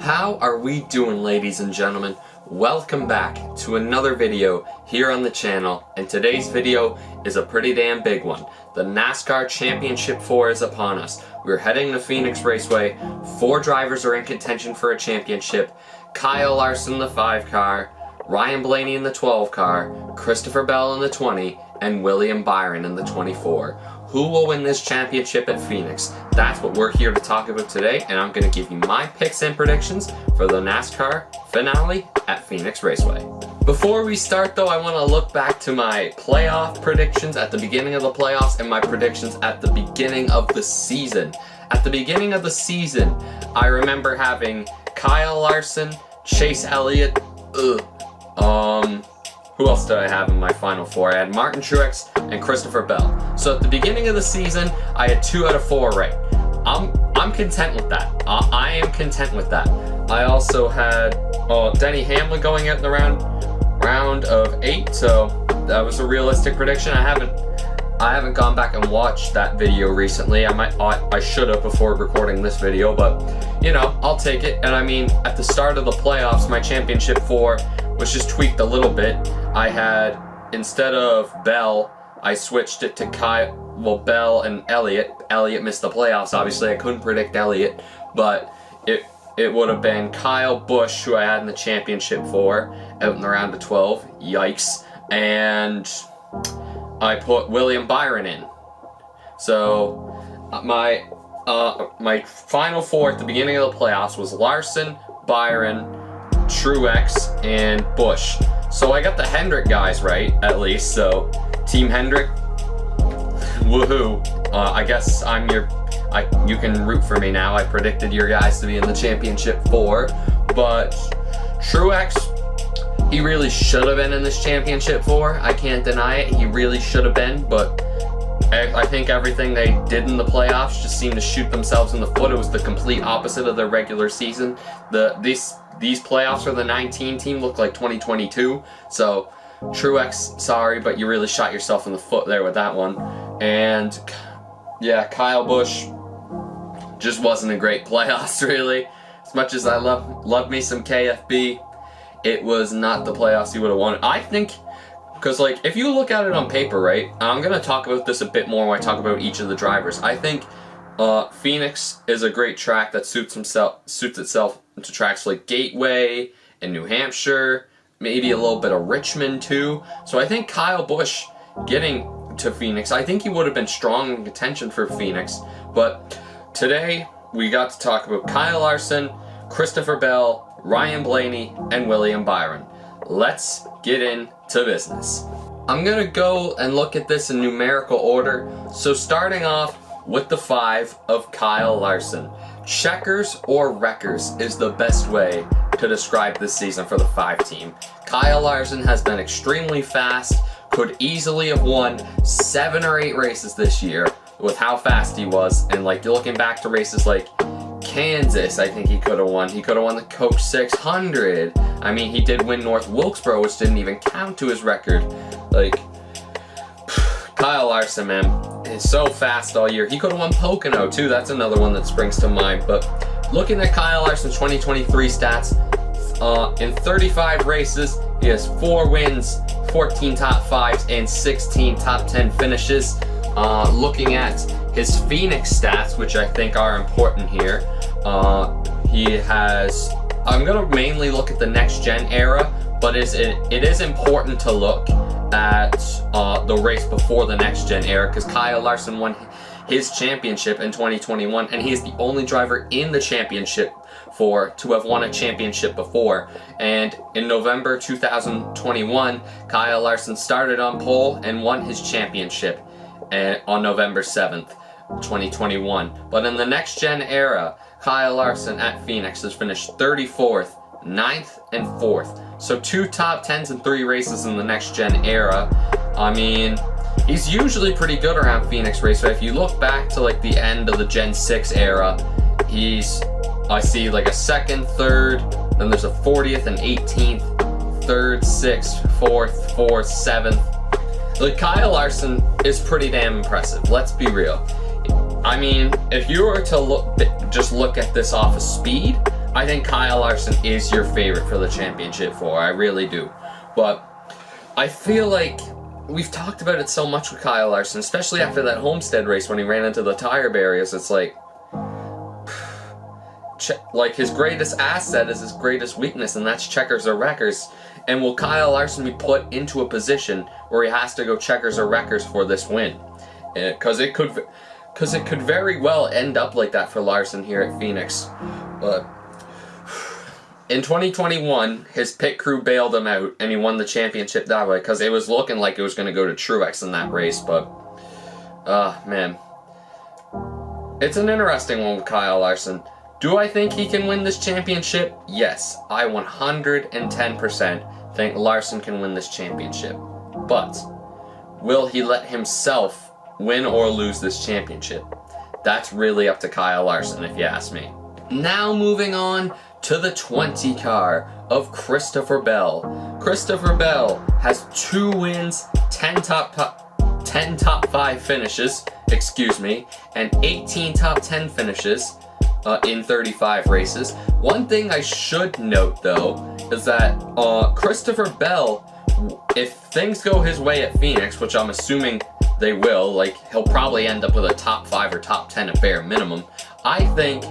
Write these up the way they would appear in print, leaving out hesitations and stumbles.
How are we doing, ladies and gentlemen? Welcome back to another video here on the channel, and today's video is a pretty damn big one. The NASCAR Championship 4 is upon us. We're heading to Phoenix Raceway. 4 drivers are in contention for a championship. Kyle Larson in the 5 car, Ryan Blaney in the 12 car, Christopher Bell in the 20, and William Byron in the 24. Who will win this championship at Phoenix? That's what we're here to talk about today, and I'm going to give you my picks and predictions for the NASCAR finale at Phoenix Raceway. Before we start though, I want to look back to my playoff predictions at the beginning of the playoffs and my predictions at the beginning of the season. At the beginning of the season, I remember having Kyle Larson, Chase Elliott, who else did I have in my final 4? I had Martin Truex and Christopher Bell. So at the beginning of the season, I had 2 out of 4 right. I'm content with that. I am content with that. I also had Denny Hamlin going out in the round of 8, so that was a realistic prediction. I haven't gone back and watched that video recently. I should have before recording this video, but you know, I'll take it. And I mean, at the start of the playoffs, my championship 4 was just tweaked a little bit. I had, instead of Bell, I switched it to Bell and Elliott. Elliott missed the playoffs, obviously. I couldn't predict Elliott, but it would have been Kyle Busch, who I had in the championship 4, out in the round of 12. Yikes. And I put William Byron in. So my final 4 at the beginning of the playoffs was Larson, Byron, Truex, and Busch. So I got the Hendrick guys right, at least. So Team Hendrick, woohoo! I guess you can root for me now. I predicted your guys to be in the championship 4, but Truex, he really should have been in this championship 4. I can't deny it. He really should have been, but I think everything they did in the playoffs just seemed to shoot themselves in the foot. It was the complete opposite of their regular season. These playoffs for the 19 team look like 2022. So Truex, sorry, but you really shot yourself in the foot there with that one. And yeah, Kyle Busch just wasn't a great playoffs, really. As much as I love me some KFB, it was not the playoffs he would have wanted. I think, because like, if you look at it on paper, right, I'm going to talk about this a bit more when I talk about each of the drivers. I think Phoenix is a great track that suits itself to tracks like Gateway and New Hampshire, maybe a little bit of Richmond too. So I think Kyle Busch getting to Phoenix, I think he would have been strong in contention for Phoenix. But today we got to talk about Kyle Larson, Christopher Bell, Ryan Blaney, and William Byron. Let's get into business. I'm gonna go and look at this in numerical order. So starting off with the 5 of Kyle Larson. Checkers or wreckers is the best way to describe this season for the 5 team. Kyle Larson has been extremely fast, could easily have won 7 or 8 races this year with how fast he was. And like, looking back to races like Kansas, I think he could have won. He could have won the Coke 600. I mean, he did win North Wilkesboro, which didn't even count to his record. Like, Kyle Larson, man, is so fast all year. He could have won Pocono too. That's another one that springs to mind. But looking at Kyle Larson's 2023 stats, in 35 races, he has 4 wins, 14 top 5s, and 16 top 10 finishes. Looking at his Phoenix stats, which I think are important here, he has, I'm going to mainly look at the next gen era, but it is important to look at the race before the next gen era, because Kyle Larson won his championship in 2021, and he is the only driver in the championship to have won a championship before. And in November 2021, Kyle Larson started on pole and won his championship on November 7th, 2021. But in the next gen era, Kyle Larson at Phoenix has finished 34th, 9th, and 4th. So 2 top 10s in 3 races in the next gen era. I mean, he's usually pretty good around Phoenix Raceway. If you look back to like the end of the Gen 6 era, I see like a 2nd, 3rd, then there's a 40th and 18th, 3rd, 6th, 4th, 4th, 7th. Like, Kyle Larson is pretty damn impressive, let's be real. I mean, if you were to just look at this off of speed, I think Kyle Larson is your favorite for the championship 4. I really do. But I feel like we've talked about it so much with Kyle Larson, especially after that Homestead race when he ran into the tire barriers. It's like his greatest asset is his greatest weakness, and that's checkers or wreckers. And will Kyle Larson be put into a position where he has to go checkers or wreckers for this win? Because it could very well end up like that for Larson here at Phoenix. But in 2021, his pit crew bailed him out, and he won the championship that way because it was looking like it was going to go to Truex in that race. But, man, it's an interesting one with Kyle Larson. Do I think he can win this championship? Yes, I 110% think Larson can win this championship. But will he let himself win or lose this championship? That's really up to Kyle Larson, if you ask me. Now moving on to the 20 car of Christopher Bell. Christopher Bell has 2 wins, 10 top 5 finishes, and 18 top 10 finishes in 35 races. One thing I should note, though, is that Christopher Bell, if things go his way at Phoenix, which I'm assuming they will, like, he'll probably end up with a top 5 or top 10 at bare minimum. I think,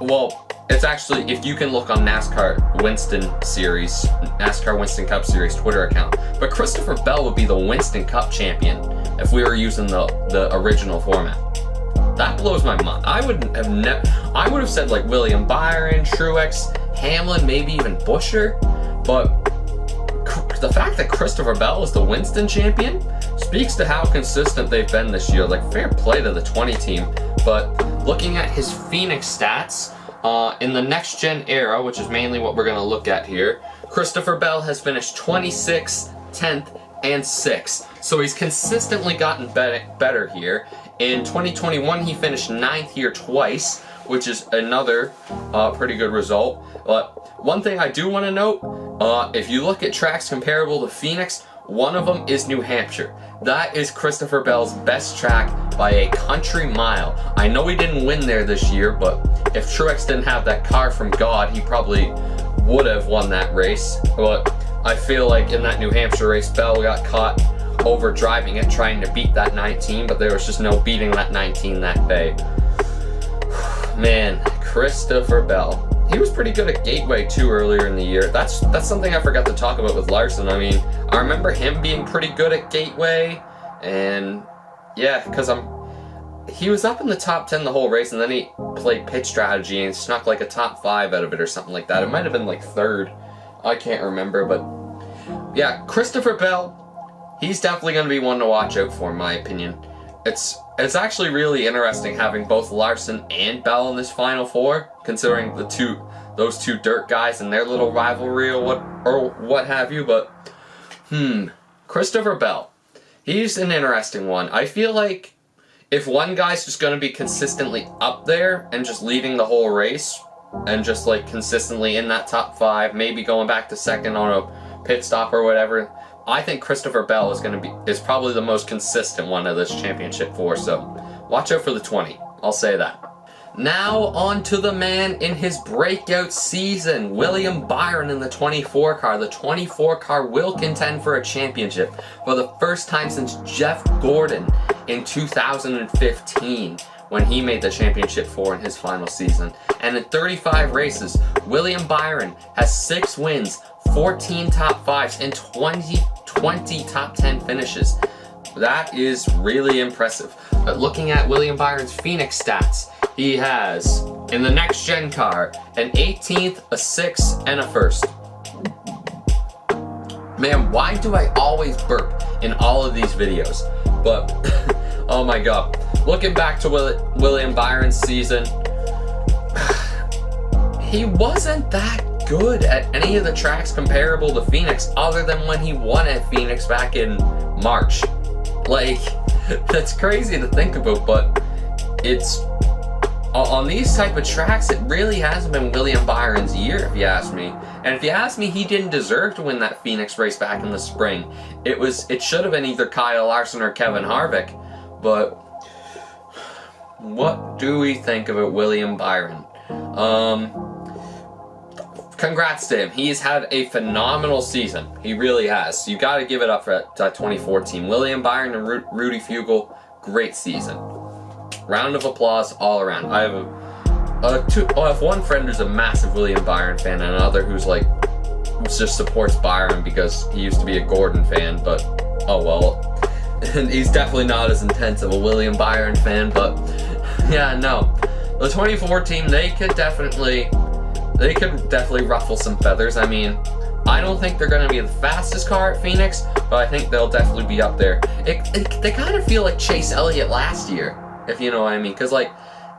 well, it's actually, if you can look on NASCAR Winston Cup Series Twitter account, but Christopher Bell would be the Winston Cup champion if we were using the original format. That blows my mind. I would have said like William Byron, Truex, Hamlin, maybe even Buescher, but the fact that Christopher Bell is the Winston champion speaks to how consistent they've been this year. Like, fair play to the 20 team. But looking at his Phoenix stats, in the next gen era, which is mainly what we're going to look at here, Christopher Bell has finished 26th, 10th, and 6th. So he's consistently gotten better here. In 2021, he finished 9th here twice, which is another pretty good result. But one thing I do want to note, if you look at tracks comparable to Phoenix, one of them is New Hampshire. That is Christopher Bell's best track by a country mile. I know he didn't win there this year, but if Truex didn't have that car from God, he probably would have won that race. But I feel like in that New Hampshire race, Bell got caught over driving it, trying to beat that 19, but there was just no beating that 19 that day. Man, Christopher Bell. He was pretty good at Gateway too earlier in the year. That's something I forgot to talk about with Larson. I mean, I remember him being pretty good at Gateway, and yeah, because he was up in the top 10 the whole race, and then he played pit strategy and snuck like a top 5 out of it or something like that. It might have been like 3rd. I can't remember, but yeah, Christopher Bell, he's definitely going to be one to watch out for, in my opinion. It's actually really interesting having both Larson and Bell in this Final Four, considering those two dirt guys and their little rivalry or what have you. But Christopher Bell, he's an interesting one. I feel like if one guy's just going to be consistently up there and just leading the whole race and just like consistently in that top 5, maybe going back to 2nd on a pit stop or whatever, I think Christopher Bell is probably the most consistent one of this championship 4, so watch out for the 20. I'll say that. Now on to the man in his breakout season, William Byron in the 24 car. The 24 car will contend for a championship for the first time since Jeff Gordon in 2015 when he made the championship 4 in his final season. And in 35 races, William Byron has 6 wins, 14 top 5s, and 20 top 10 finishes. That is really impressive. But looking at William Byron's Phoenix stats, he has, in the next gen car, an 18th, a 6th, and a 1st. Man, why do I always burp in all of these videos? But, oh my god. Looking back to William Byron's season, he wasn't that good at any of the tracks comparable to Phoenix other than when he won at Phoenix back in March. Like, that's crazy to think about, but it's on these type of tracks, it really hasn't been William Byron's year, if you ask me. And if you ask me, he didn't deserve to win that Phoenix race back in the spring. It should have been either Kyle Larson or Kevin Harvick. But what do we think about William Byron? congrats to him. He's had a phenomenal season. He really has. You got to give it up for that 2014. William Byron and Rudy Fugle, great season. Round of applause all around. I have one friend who's a massive William Byron fan, and another who just supports Byron because he used to be a Gordon fan, but oh well. And he's definitely not as intense of a William Byron fan, but yeah, no. The 2014, they could definitely ruffle some feathers. I mean, I don't think they're going to be the fastest car at Phoenix, but I think they'll definitely be up there. They kind of feel like Chase Elliott last year, if you know what I mean, because like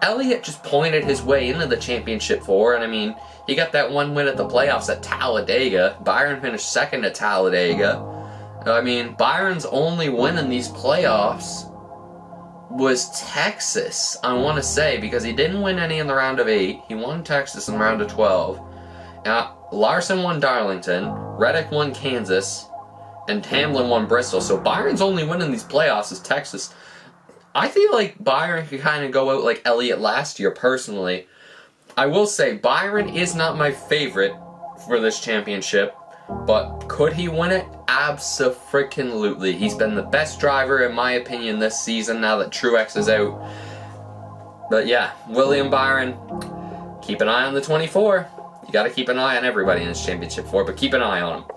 Elliott just pointed his way into the championship 4, and I mean, he got that one win at the playoffs at Talladega. Byron finished second at Talladega. I mean, Byron's only win in these playoffs was Texas, I want to say, because he didn't win any in the round of 8. He won Texas in the round of 12. Larson won Darlington, Reddick won Kansas, and Hamlin won Bristol. So Byron's only win in these playoffs is Texas. I feel like Byron could kind of go out like Elliott last year, personally. I will say, Byron is not my favorite for this championship, but could he win it? Abso-freaking-lutely. He's been the best driver, in my opinion, this season now that Truex is out. But yeah, William Byron, keep an eye on the 24. You got to keep an eye on everybody in this championship 4, but keep an eye on him.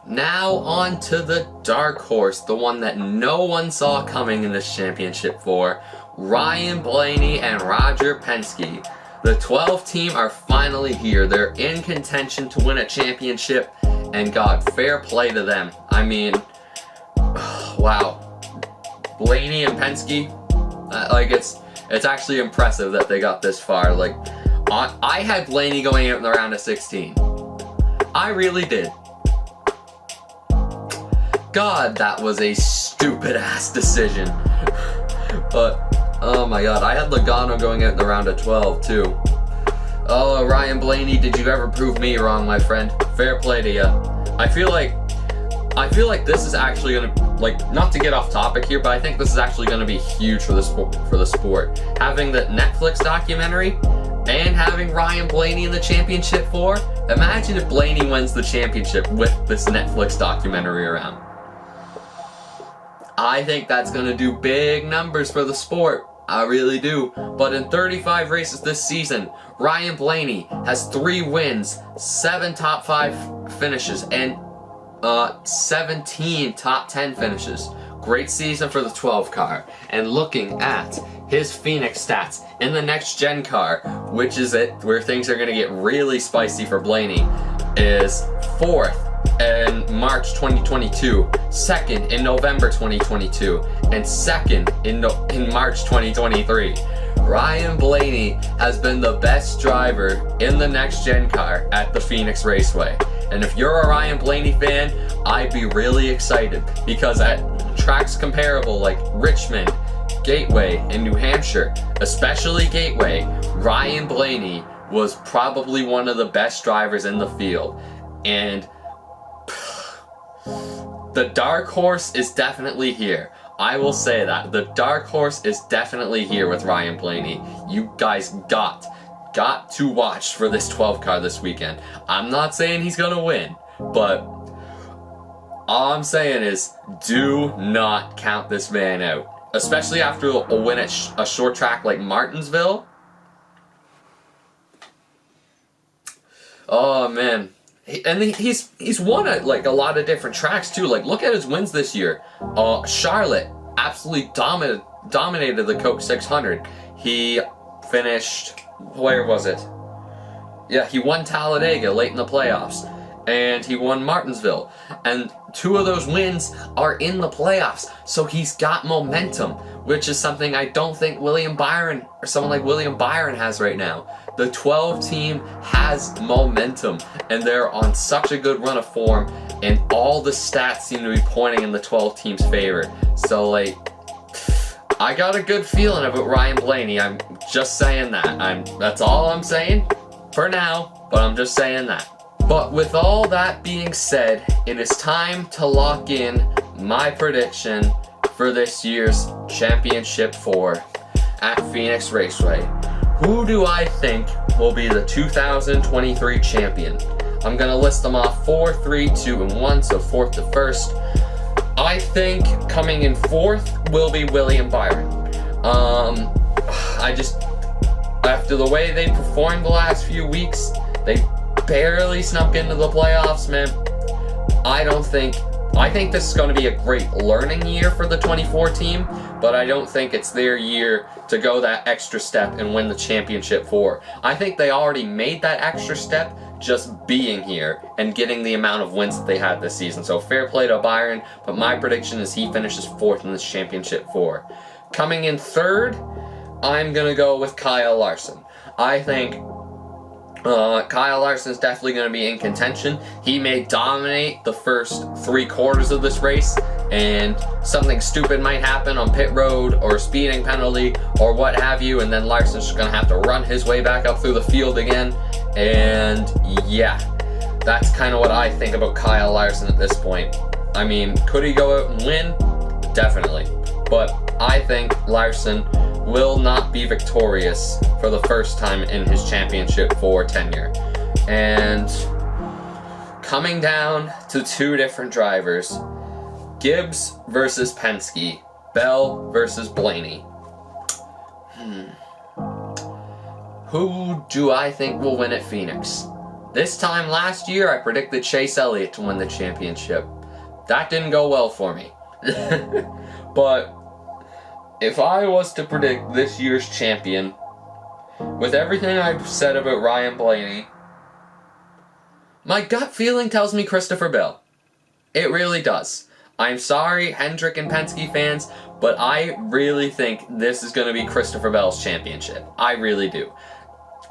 Now on to the dark horse, the one that no one saw coming in this championship 4, Ryan Blaney and Roger Penske. The 12 team are finally here. They're in contention to win a championship, and God, fair play to them. I mean, wow. Blaney and Penske, like it's actually impressive that they got this far. Like, I had Blaney going out in the round of 16. I really did. God, that was a stupid ass decision. But oh my God, I had Logano going out in the round of 12 too. Oh, Ryan Blaney, did you ever prove me wrong, my friend? Fair play to you. I feel like this is actually gonna, like, not to get off topic here, but I think this is actually gonna be huge for the sport. Having the Netflix documentary and having Ryan Blaney in the championship 4. Imagine if Blaney wins the championship with this Netflix documentary around. I think that's going to do big numbers for the sport. I really do. But in 35 races this season, Ryan Blaney has 3 wins, 7 top 5 finishes, and 17 top 10 finishes. Great season for the 12 car. And looking at his Phoenix stats in the next gen car, which is where things are going to get really spicy for Blaney, is 4th in March 2022, 2nd in November 2022, and 2nd in March 2023. Ryan Blaney has been the best driver in the next gen car at the Phoenix Raceway. And if you're a Ryan Blaney fan, I'd be really excited, because at tracks comparable like Richmond, Gateway, and New Hampshire, especially Gateway, Ryan Blaney was probably one of the best drivers in the field. And the dark horse is definitely here. I will say that. The dark horse is definitely here with Ryan Blaney. You guys got to watch for this 12 car this weekend. I'm not saying he's gonna win, but all I'm saying is do not count this man out. Especially after a win at a short track like Martinsville. Oh man. And he's won at like a lot of different tracks too. Like, look at his wins this year. Charlotte absolutely dominated the Coke 600. He finished, where was it? Yeah, he won Talladega late in the playoffs, and he won Martinsville. And 2 of those wins are in the playoffs, so he's got momentum, which is something I don't think William Byron or someone like William Byron has right now. The 12 team has momentum, and they're on such a good run of form, and all the stats seem to be pointing in the 12 team's favor. So, like, I got a good feeling about Ryan Blaney. I'm just saying that. That's all I'm saying for now, but I'm just saying that. But with all that being said, it is time to lock in my prediction for this year's Championship 4 at Phoenix Raceway. Who do I think will be the 2023 champion. I'm going to list them off 4, 3, 2, and 1, so 4th to 1st. I think coming in 4th will be William Byron. After the way they performed the last few weeks, they barely snuck into the playoffs, man. I think this is going to be a great learning year for the 24 team, but I don't think it's their year to go that extra step and win the championship 4. I think they already made that extra step just being here and getting the amount of wins that they had this season. So fair play to Byron, but my prediction is he finishes 4th in this championship 4. Coming in 3rd, I'm going to go with Kyle Larson. I think Kyle Larson is definitely going to be in contention. He may dominate the first 3 quarters of this race, and something stupid might happen on pit road or a speeding penalty or what have you, and then Larson's just going to have to run his way back up through the field again. And yeah, that's kind of what I think about Kyle Larson at this point. I mean, could he go out and win? Definitely. But I think Larson will not be victorious for the first time in his championship 4 tenure. And coming down to 2 different drivers, Gibbs versus Penske, Bell versus Blaney. Who do I think will win at Phoenix? This time last year, I predicted Chase Elliott to win the championship. That didn't go well for me. But if I was to predict this year's champion, with everything I've said about Ryan Blaney, my gut feeling tells me Christopher Bell. It really does. I'm sorry, Hendrick and Penske fans, but I really think this is going to be Christopher Bell's championship. I really do.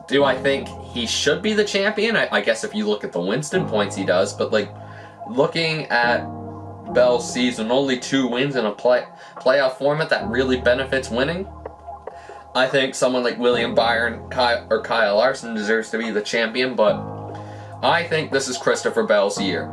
Do I think he should be the champion? I guess if you look at the Winston points, he does, but like, looking at Bell's season, only 2 wins in a playoff format that really benefits winning. I think someone like William Byron or Kyle Larson deserves to be the champion, but I think this is Christopher Bell's year.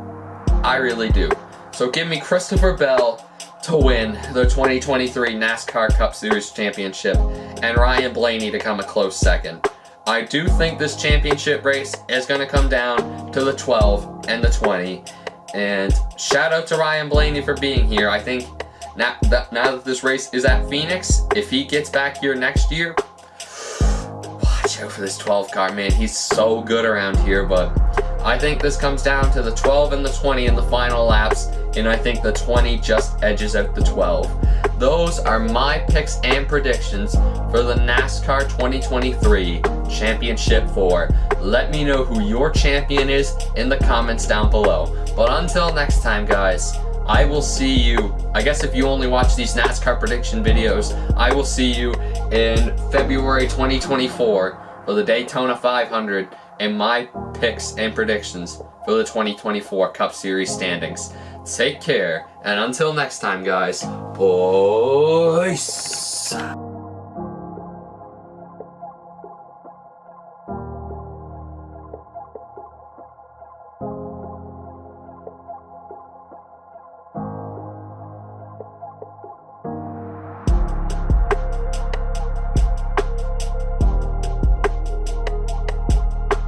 I really do. So give me Christopher Bell to win the 2023 NASCAR Cup Series Championship and Ryan Blaney to come a close second. I do think this championship race is going to come down to the 12 and the 20. And shout out to Ryan Blaney for being here. I think now that this race is at Phoenix, if he gets back here next year, watch out for this 12 car, man. He's so good around here, but I think this comes down to the 12 and the 20 in the final laps, and I think the 20 just edges out the 12. Those are my picks and predictions for the NASCAR 2023 Championship 4. Let me know who your champion is in the comments down below. But until next time, guys, I will see you, I guess if you only watch these NASCAR prediction videos, I will see you in February 2024 for the Daytona 500 and my picks and predictions for the 2024 Cup Series standings. Take care, and until next time, guys, peace.